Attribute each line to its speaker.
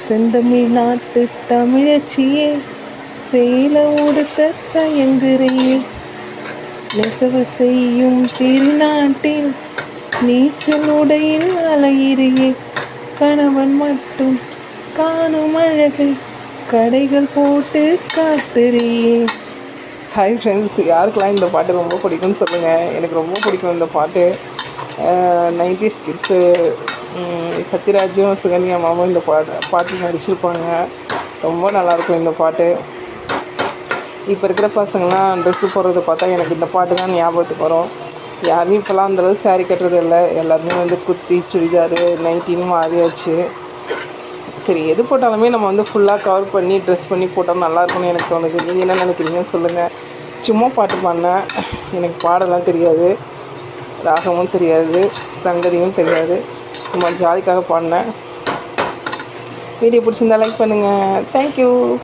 Speaker 1: செந்தமிழ் நாட்டு தமிழச்சியே, சேல உடுத்த தயங்குறையே, நெசவு செய்யும் திருநாட்டில் நீச்சல் உடையில் அலையிறியே, கணவன் மட்டும் காணும் அழகை கடைகள் போட்டு காட்டுறியே. ஹாய் ஃப்ரெண்ட்ஸ், யாருக்கெல்லாம் இந்த பாட்டு ரொம்ப பிடிக்கும்னு சொல்லுங்கள். எனக்கு ரொம்ப பிடிக்கும் இந்த பாட்டு. 90s கிட்ஸு சத்யராஜும் சுகன்யா அம்மாவும் இந்த பாட்டு நடிச்சிருப்பாங்க. ரொம்ப நல்லாயிருக்கும் இந்த பாட்டு. இப்போ இருக்கிற பசங்களாம் ட்ரெஸ்ஸு போடுறத பார்த்தா எனக்கு இந்த பாட்டு தான் ஞாபகத்துக்கு வரும். யாரும் இப்போலாம் அந்தளவு சாரீ கட்டுறது இல்லை. எல்லாருமே குர்த்தி, சுடிதாரு, நைட்டின்னு மாறியாச்சு. சரி, எது போட்டாலுமே நம்ம ஃபுல்லாக கவர் பண்ணி ட்ரெஸ் பண்ணி போட்டால் நல்லாயிருக்கும்னு எனக்கு தோணுது. நீங்கள் என்ன நினைக்கிறீங்கன்னு சொல்லுங்கள். சும்மா பாட்டு பாடினேன். எனக்கு பாடலாம் தெரியாது, ராகமும் தெரியாது, சங்கதியும் தெரியாது. சும்மா ஜாலிக்காக பாடினேன். வீடியோ பிடிச்சிருந்தா லைக் பண்ணுங்கள். தேங்க்யூ.